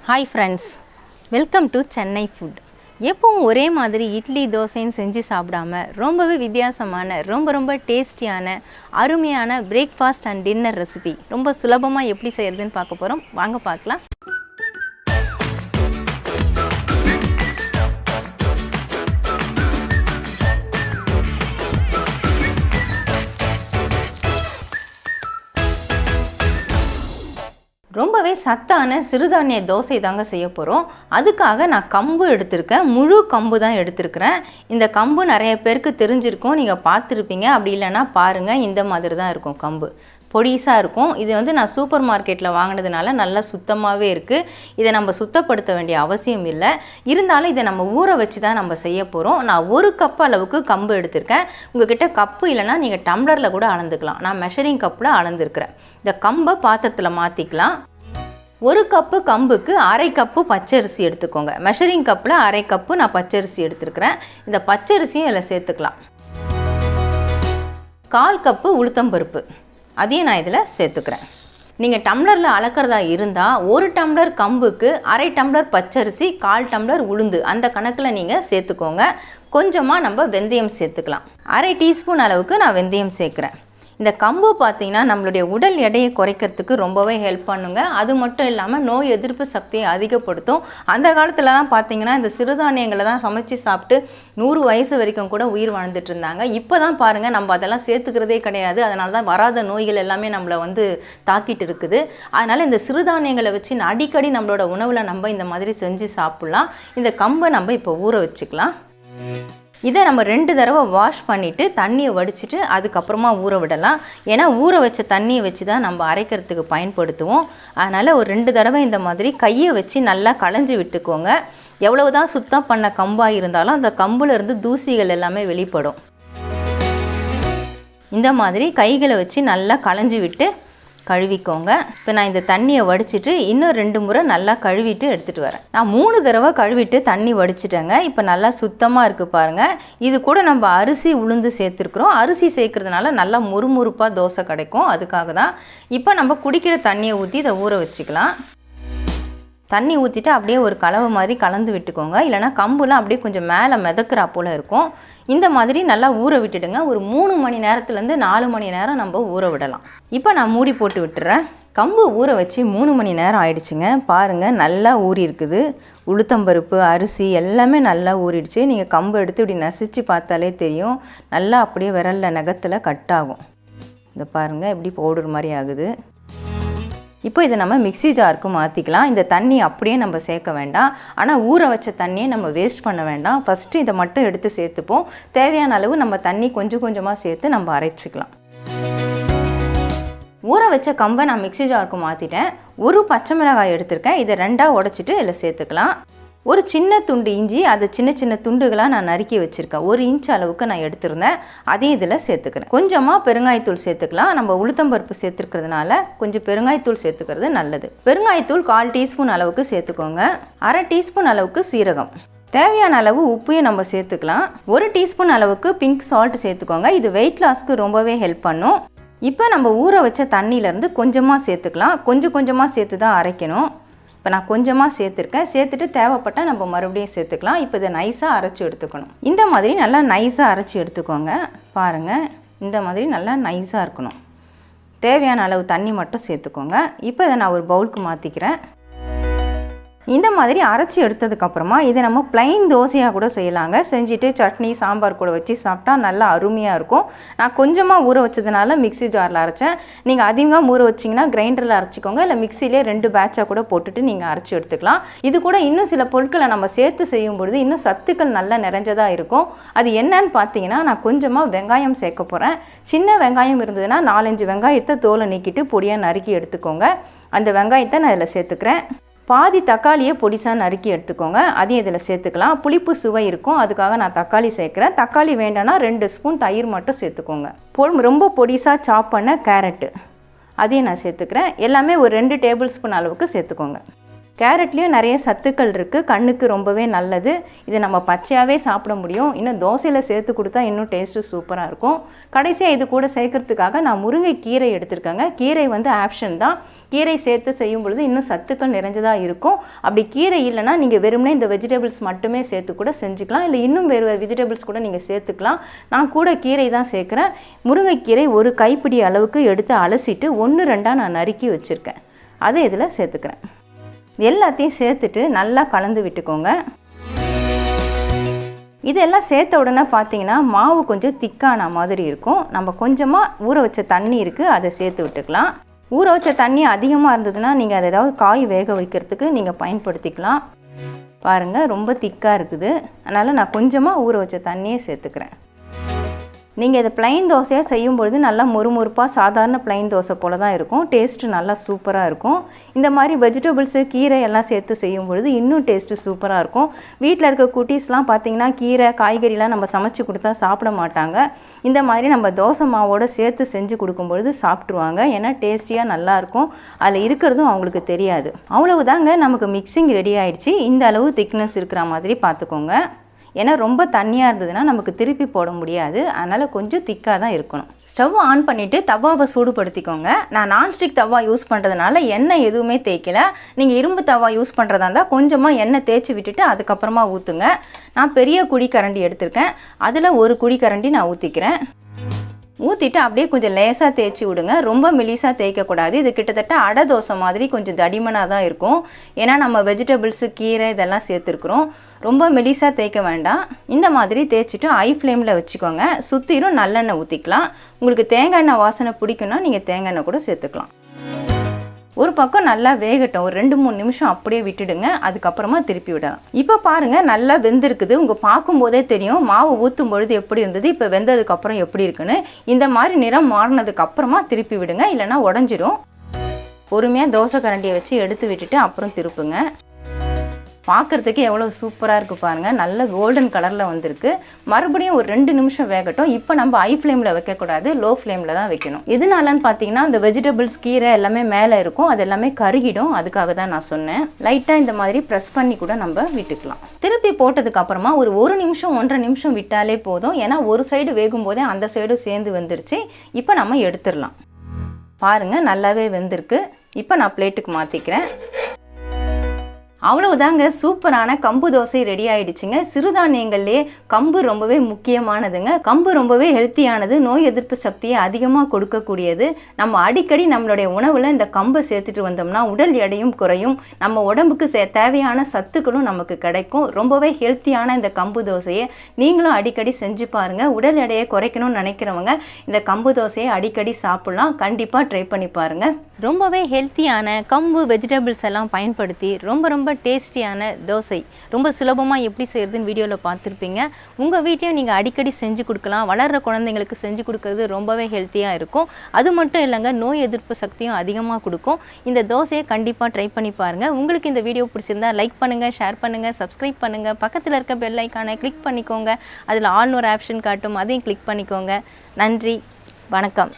Hi friends, welcome to Chennai food. எப்பவும் ஒரே மாதிரி இட்லி தோசைன்னு செஞ்சு சாப்பிடாம ரொம்பவே வித்தியாசமான ரொம்ப டேஸ்டியான அருமையான பிரேக்ஃபாஸ்ட் அண்ட் டின்னர் ரெசிபி ரொம்ப சுலபமாக எப்படி செய்யறதுன்னு பார்க்க போகிறோம். வாங்க பார்க்கலாம். ரொம்பவே சத்தான சிறுதானிய தோசை தாங்க செய்ய போகிறோம். அதுக்காக நான் கம்பு எடுத்திருக்கேன். முழு கம்பு தான் எடுத்திருக்கிறேன். இந்த கம்பு நிறைய பேருக்கு தெரிஞ்சிருக்கும், நீங்கள் பார்த்துருப்பீங்க. அப்படி இல்லைன்னா பாருங்கள், இந்த மாதிரி தான் இருக்கும். கம்பு பொடிசாக இருக்கும். இது நான் சூப்பர் மார்க்கெட்டில் வாங்கினதுனால நல்லா சுத்தமாகவே இருக்குது. இதை நம்ம சுத்தப்படுத்த வேண்டிய அவசியம் இல்லை. இருந்தாலும் இதை நம்ம ஊற வச்சு தான் நம்ம செய்ய போகிறோம். நான் 1 கப் அளவுக்கு கம்பு எடுத்திருக்கேன். உங்கள்கிட்ட கப்பு இல்லைனா நீங்கள் டம்ளரில் கூட அளந்துக்கலாம். நான் மெஷரிங் கப்பில் அளந்துருக்கிறேன். இந்த கம்பை பாத்திரத்தில் மாற்றிக்கலாம். 1 கப்பு கம்புக்கு 1/2 கப்பு பச்சரிசி எடுத்துக்கோங்க. மெஷரிங் கப்பில் 1/2 கப்பு நான் பச்சரிசி எடுத்துருக்கிறேன். இந்த பச்சரிசியும் இதில் சேர்த்துக்கலாம். 1/4 கப்பு உளுத்தம்பருப்பு அதையும் நான் இதில் சேர்த்துக்கிறேன். நீங்கள் டம்ளரில் அளக்கிறதா இருந்தால் 1 டம்ளர் கம்புக்கு 1/2 டம்ளர் பச்சரிசி, 1/4 டம்ளர் உளுந்து அந்த கணக்கில் நீங்கள் சேர்த்துக்கோங்க. கொஞ்சமாக நம்ம வெந்தயம் சேர்த்துக்கலாம். 1/2 டீஸ்பூன் அளவுக்கு நான் வெந்தயம் சேர்க்குறேன். இந்த கம்பு பார்த்திங்கன்னா நம்மளுடைய உடல் எடையை குறைக்கிறதுக்கு ரொம்பவே ஹெல்ப் பண்ணுங்க. அது மட்டும் இல்லாமல் நோய் எதிர்ப்பு சக்தியை அதிகப்படுத்தும். அந்த காலத்துலலாம் பார்த்திங்கன்னா இந்த சிறுதானியங்களை தான் சமைச்சு சாப்பிட்டு 100 வயசு வரைக்கும் கூட உயிர் வாழ்ந்துட்டு இருந்தாங்க. இப்போ தான் பாருங்கள், நம்ம அதெல்லாம் சேர்த்துக்கிறதே கிடையாது. அதனால தான் வராத நோய்கள் எல்லாமே நம்மளை தாக்கிட்டு இருக்குது. அதனால் இந்த சிறுதானியங்களை வச்சு அடிக்கடி நம்மளோட உணவில் நம்ம இந்த மாதிரி செஞ்சு சாப்பிட்லாம். இந்த கம்பை நம்ம இப்போ ஊற வச்சுக்கலாம். இதை நம்ம 2 தடவை வாஷ் பண்ணிவிட்டு தண்ணியை வடிச்சிட்டு அதுக்கப்புறமா ஊற விடலாம். ஏன்னா ஊற வச்ச தண்ணியை வச்சு தான் நம்ம அரைக்கிறதுக்கு பயன்படுத்துவோம். அதனால் ஒரு 2 தடவை இந்த மாதிரி கையை வச்சு நல்லா களைஞ்சி விட்டுக்கோங்க. எவ்வளவு தான் சுத்தம் பண்ண கம்பாக இருந்தாலும் அந்த கம்புலேருந்து தூசிகள் எல்லாமே வெளிப்படும். இந்த மாதிரி கைகளை வச்சு நல்லா களைஞ்சி விட்டு கழுவிக்கோங்க. இப்போ நான் இந்த தண்ணியை வடிச்சிட்டு இன்னும் 2 முறை நல்லா கழுவிட்டு எடுத்துகிட்டு வரேன். நான் 3 தடவை கழுவிட்டு தண்ணி வடிச்சிட்டேங்க. இப்போ நல்லா சுத்தமாக இருக்குது பாருங்கள். இது கூட நம்ம அரிசி உளுந்து சேர்த்துருக்குறோம். அரிசி சேர்க்கறதுனால நல்லா முறுமுறுப்பாக தோசை கிடைக்கும். அதுக்காக தான். இப்போ நம்ம குடிக்கிற தண்ணியை ஊற்றி இதை ஊற வச்சுக்கலாம். தண்ணி ஊற்றிட்டு அப்படியே ஒரு கலவை மாதிரி கலந்து விட்டுக்கோங்க. இல்லைனா கம்புலாம் அப்படியே கொஞ்சம் மேலே மிதக்கிறா போல் இருக்கும். இந்த மாதிரி நல்லா ஊற விட்டுடுங்க. ஒரு 3 மணி நேரத்துலேருந்து 4 மணி நேரம் நம்ம ஊற விடலாம். இப்போ நான் மூடி போட்டு விட்டுறேன். கம்பு ஊற வச்சு 3 மணி நேரம் ஆயிடுச்சுங்க. பாருங்கள், நல்லா ஊறி இருக்குது. உளுத்தம்பருப்பு, அரிசி எல்லாமே நல்லா ஊறிடுச்சு. நீங்கள் கம்பு எடுத்து இப்படி நசிச்சு பார்த்தாலே தெரியும். நல்லா அப்படியே விரலில் நகத்தில் கட் ஆகும். இந்த பாருங்கள், எப்படி பவுடர் மாதிரி ஆகுது. இப்போ இதை நம்ம மிக்ஸி ஜாருக்கு மாற்றிக்கலாம். இந்த தண்ணி அப்படியே நம்ம சேர்க்க வேண்டாம். ஆனால் ஊற வச்ச தண்ணியை நம்ம வேஸ்ட் பண்ண வேண்டாம். ஃபஸ்ட்டு இதை மட்டும் எடுத்து சேர்த்துப்போம். தேவையான அளவு நம்ம தண்ணி கொஞ்சமாக சேர்த்து நம்ம அரைச்சிக்கலாம். ஊற வச்ச கம்பை நான் மிக்ஸி ஜாருக்கு மாற்றிட்டேன். 1 பச்சை மிளகாய் எடுத்திருக்கேன். இதை 2ஆக உடைச்சிட்டு இதில் சேர்த்துக்கலாம். ஒரு சின்ன துண்டு இஞ்சி, அதை சின்ன துண்டுகளாக நான் நறுக்கி வச்சுருக்கேன். 1 இன்ச் அளவுக்கு நான் எடுத்திருந்தேன். அதையும் இதில் சேர்த்துக்கிறேன். கொஞ்சமாக பெருங்காயத்தூள் சேர்த்துக்கலாம். நம்ம உளுத்தம்பருப்பு சேர்த்துக்கிறதுனால கொஞ்சம் பெருங்காயத்தூள் சேர்த்துக்கிறது நல்லது. பெருங்காயத்தூள் 1/4 டீஸ்பூன் அளவுக்கு சேர்த்துக்கோங்க. 1/2 டீஸ்பூன் அளவுக்கு சீரகம், தேவையான அளவு உப்பையும் நம்ம சேர்த்துக்கலாம். 1 டீஸ்பூன் அளவுக்கு பிங்க் சால்ட் சேர்த்துக்கோங்க. இது வெயிட் லாஸ்க்கு ரொம்பவே ஹெல்ப் பண்ணும். இப்போ நம்ம ஊற வச்ச தண்ணியிலேருந்து கொஞ்சமாக சேர்த்துக்கலாம். கொஞ்சமாக சேர்த்து தான் அரைக்கணும். இப்போ நான் கொஞ்சமாக சேர்த்துருக்கேன். சேர்த்துட்டு தேவைப்பட்டால் நம்ம மறுபடியும் சேர்த்துக்கலாம். இப்போ இதை நைஸாக அரைச்சி எடுத்துக்கணும். இந்த மாதிரி நல்லா நைஸாக அரைச்சி எடுத்துக்கோங்க. பாருங்கள், இந்த மாதிரி நல்லா நைஸாக இருக்கணும். தேவையான அளவு தண்ணி மட்டும் சேர்த்துக்கோங்க. இப்போ இதை நான் ஒரு பவுலுக்கு மாற்றிக்கிறேன். இந்த மாதிரி அரைச்சி எடுத்ததுக்கப்புறமா இதை நம்ம ப்ளைன் தோசையாக கூட செய்யலாங்க. செஞ்சுட்டு சட்னி சாம்பார் கூட வச்சு சாப்பிட்டா நல்லா அருமையாக இருக்கும். நான் கொஞ்சமாக ஊற வச்சதுனால மிக்ஸி ஜாரில் அரைச்சேன். நீங்கள் அதிகமாக ஊற வச்சிங்கன்னா கிரைண்டரில் அரைச்சிக்கோங்க. இல்லை மிக்ஸிலே 2 பேட்சாக கூட போட்டுட்டு நீங்கள் அரைச்சி எடுத்துக்கலாம். இது கூட இன்னும் சில பொருட்களை நம்ம சேர்த்து செய்யும் பொழுது இன்னும் சத்துக்கள் நல்லா நிறைஞ்சதாக இருக்கும். அது என்னன்னு பார்த்தீங்கன்னா, நான் கொஞ்சமாக வெங்காயம் சேர்க்க போகிறேன். சின்ன வெங்காயம் இருந்ததுன்னா 4-5 வெங்காயத்தை தோலை நீக்கிட்டு பொடியாக நறுக்கி எடுத்துக்கோங்க. அந்த வெங்காயத்தை நான் இதில் சேர்த்துக்கிறேன். பாதி தக்காளியை பொடிசாக நறுக்கி எடுத்துக்கோங்க. அதையும் இதில் சேர்த்துக்கலாம். புளிப்பு சுவை இருக்கும், அதுக்காக நான் தக்காளி சேர்க்குறேன். தக்காளி வேண்டாம்னா 2 ஸ்பூன் தயிர் மட்டும் சேர்த்துக்கோங்க. ரொம்ப பொடிசாக சாப் பண்ண கேரட்டு அதையும் நான் சேர்த்துக்கிறேன். எல்லாமே ஒரு 2 டேபிள் ஸ்பூன் அளவுக்கு சேர்த்துக்கோங்க. கேரட்லேயும் நிறைய சத்துக்கள் இருக்குது, கண்ணுக்கு ரொம்பவே நல்லது. இதை நம்ம பச்சையாகவே சாப்பிட முடியும். இன்னும் தோசையில் சேர்த்து கொடுத்தா இன்னும் டேஸ்ட்டு சூப்பராக இருக்கும். கடைசியாக இது கூட சேர்க்கறதுக்காக நான் முருங்கைக்கீரை எடுத்திருக்கேங்க. கீரை வந்து ஆப்ஷன் தான். கீரை சேர்த்து செய்யும் பொழுது இன்னும் சத்துக்கள் நிறைஞ்சதாக இருக்கும். அப்படி கீரை இல்லைனா நீங்கள் வெறுமனே இந்த வெஜிடபிள்ஸ் மட்டுமே சேர்த்து கூட செஞ்சுக்கலாம். இல்லை இன்னும் வேறு வெஜிடபிள்ஸ் கூட நீங்கள் சேர்த்துக்கலாம். நான் கூட கீரை தான் சேர்க்குறேன். முருங்கைக்கீரை ஒரு கைப்பிடி அளவுக்கு எடுத்து அலசிட்டு 1-2 நான் நறுக்கி வச்சுருக்கேன். அதை இதில் சேர்த்துக்கிறேன். எல்லாத்தையும் சேர்த்துட்டு நல்லா கலந்து விட்டுக்கோங்க. இதெல்லாம் சேர்த்த உடனே பார்த்தீங்கன்னா மாவு கொஞ்சம் திக்கான மாதிரி இருக்கும். நம்ம கொஞ்சமாக ஊற வச்ச தண்ணி இருக்குது, அதை சேர்த்து விட்டுக்கலாம். ஊற வச்ச தண்ணி அதிகமாக இருந்ததுன்னா நீங்கள் அதை ஏதாவது காய் வேக வைக்கிறதுக்கு நீங்கள் பயன்படுத்திக்கலாம். பாருங்கள், ரொம்ப திக்காக இருக்குது. அதனால் நான் கொஞ்சமாக ஊற வச்ச தண்ணியே சேர்த்துக்கிறேன். நீங்கள் இதை ப்ளைன் தோசையாக செய்யும்பொழுது நல்லா மொறுமொறுப்பாக சாதாரண ப்ளைன் தோசை போல் தான் இருக்கும். டேஸ்ட்டு நல்லா சூப்பராக இருக்கும். இந்த மாதிரி வெஜிடபிள்ஸு கீரை எல்லாம் சேர்த்து செய்யும் பொழுது இன்னும் டேஸ்ட்டு சூப்பராக இருக்கும். வீட்டில் இருக்க குட்டீஸ்லாம் பார்த்திங்கன்னா கீரை காய்கறிலாம் நம்ம சமைச்சு கொடுத்தா சாப்பிட மாட்டாங்க. இந்த மாதிரி நம்ம தோசை மாவோடு சேர்த்து செஞ்சு கொடுக்கும்பொழுது சாப்பிட்ருவாங்க. ஏன்னா டேஸ்டியாக நல்லாயிருக்கும். அதில் இருக்கிறதும் அவங்களுக்கு தெரியாது. அவ்வளவுதாங்க, நமக்கு மிக்சிங் ரெடி ஆகிடுச்சு. இந்த அளவு திக்னஸ் இருக்கிற மாதிரி பார்த்துக்கோங்க. ஏன்னா ரொம்ப தண்ணியாக இருந்ததுன்னா நமக்கு திருப்பி போட முடியாது. அதனால் கொஞ்சம் திக்காக தான் இருக்கணும். ஸ்டவ் ஆன் பண்ணிவிட்டு தவாவை சூடுபடுத்திக்கோங்க. நான் நான்ஸ்டிக் தவா யூஸ் பண்ணுறதுனால எண்ணெய் எதுவுமே தேய்க்கல. நீங்கள் இரும்பு தவா யூஸ் பண்ணுறதா இருந்தால் கொஞ்சமாக எண்ணெய் தேய்ச்சி விட்டுட்டு அதுக்கப்புறமா ஊற்றுங்க. நான் பெரிய குழி கரண்டி எடுத்திருக்கேன். அதில் ஒரு குழி கரண்டி நான் ஊற்றிக்கிறேன். ஊற்றிட்டு அப்படியே கொஞ்சம் லேசாக தேய்ச்சி விடுங்க. ரொம்ப மெலிசாக தேய்க்கக்கூடாது. இது கிட்டத்தட்ட அடை தோசை மாதிரி கொஞ்சம் தடிமனாக தான் இருக்கும். ஏன்னா நம்ம வெஜிடபிள்ஸு கீரை இதெல்லாம் சேர்த்துருக்குறோம். ரொம்ப மெலிசாக தேய்க்க வேண்டாம். இந்த மாதிரி தேய்ச்சிட்டு ஹை ஃப்ளேமில் வச்சுக்கோங்க. சுற்றிலும் நல்லெண்ணெய் ஊற்றிக்கலாம். உங்களுக்கு தேங்காய் எண்ணெய் வாசனை பிடிக்குன்னா நீங்கள் தேங்காய் எண்ணெய் கூட சேர்த்துக்கலாம். ஒரு பக்கம் நல்லா வேகட்டும். ஒரு 2-3 நிமிஷம் அப்படியே விட்டுடுங்க. அதுக்கப்புறமா திருப்பி விடலாம். இப்போ பாருங்கள், நல்லா வெந்திருக்குது. உங்கள் பார்க்கும்போதே தெரியும் மாவு ஊற்றும் பொழுது எப்படி இருந்தது, இப்போ வெந்ததுக்கப்புறம் எப்படி இருக்குன்னு. இந்த மாதிரி நிறம் மாறினதுக்கப்புறமா திருப்பி விடுங்க, இல்லைனா உடஞ்சிடும். பொறுமையாக தோசை கரண்டியை வச்சு எடுத்து விட்டுட்டு அப்புறம் திருப்புங்க. பார்க்குறதுக்கு எவ்வளோ சூப்பராக இருக்குது பாருங்கள். நல்ல கோல்டன் கலரில் வந்திருக்கு. மறுபடியும் ஒரு 2 நிமிஷம் வேகட்டும். இப்போ நம்ம ஹை ஃப்ளேமில் வைக்கக்கூடாது, லோ ஃப்ளேமில் தான் வைக்கணும். எதனாலன்னு பார்த்தீங்கன்னா இந்த வெஜிடபிள்ஸ் கீரை எல்லாமே மேலே இருக்கும், அது எல்லாமே கருகிடும். அதுக்காக தான் நான் சொன்னேன். லைட்டாக இந்த மாதிரி ப்ரெஸ் பண்ணி கூட நம்ம விட்டுக்கலாம். திருப்பி போட்டதுக்கு அப்புறமா ஒரு 1 நிமிஷம் 1.5 நிமிஷம் விட்டாலே போதும். ஏன்னா ஒரு சைடு வேகும் போதே அந்த சைடும் சேர்ந்து வெந்துருச்சு. இப்போ நம்ம எடுத்துடலாம். பாருங்கள், நல்லாவே வெந்திருக்கு. இப்போ நான் பிளேட்டுக்கு மாற்றிக்கிறேன். அவ்வளவுதாங்க, சூப்பரான கம்பு தோசை ரெடி ஆயிடுச்சுங்க. சிறுதானியங்கள்லேயே கம்பு ரொம்பவே முக்கியமானதுங்க. கம்பு ரொம்பவே ஹெல்த்தியானது, நோய் எதிர்ப்பு சக்தியை அதிகமாக கொடுக்கக்கூடியது. நம்ம அடிக்கடி நம்மளுடைய உணவில் இந்த கம்பை சேர்த்துட்டு வந்தோம்னா உடல் எடையும் குறையும், நம்ம உடம்புக்கு தேவையான சத்துக்களும் நமக்கு கிடைக்கும். ரொம்பவே ஹெல்த்தியான இந்த கம்பு தோசையை நீங்களும் அடிக்கடி செஞ்சு பாருங்கள். உடல் எடையை குறைக்கணும்னு நினைக்கிறவங்க இந்த கம்பு தோசையை அடிக்கடி சாப்பிட்லாம். கண்டிப்பாக ட்ரை பண்ணி பாருங்கள். ரொம்பவே ஹெல்த்தியான கம்பு வெஜிடபிள்ஸ் எல்லாம் பயன்படுத்தி ரொம்ப டேஸ்டியான தோசை ரொம்ப சுலபமாக எப்படி செய்கிறதுன்னு வீடியோவில் பார்த்துருப்பீங்க. உங்கள் வீட்டையும் நீங்கள் அடிக்கடி செஞ்சு கொடுக்கலாம். வளர்கிற குழந்தைங்களுக்கு செஞ்சு கொடுக்கறது ரொம்பவே ஹெல்த்தியாக இருக்கும். அது மட்டும் இல்லைங்க, நோய் எதிர்ப்பு சக்தியும் அதிகமாக கொடுக்கும். இந்த தோசையை கண்டிப்பாக ட்ரை பண்ணி பாருங்கள். உங்களுக்கு இந்த வீடியோ பிடிச்சிருந்தா லைக் பண்ணுங்கள், ஷேர் பண்ணுங்கள், சப்ஸ்கிரைப் பண்ணுங்கள். பக்கத்தில் இருக்க பெல் ஐக்கானை கிளிக் பண்ணிக்கோங்க. அதில் ஆல்னு ஒரு ஆப்ஷன் காட்டும், அதையும் கிளிக் பண்ணிக்கோங்க. நன்றி, வணக்கம்.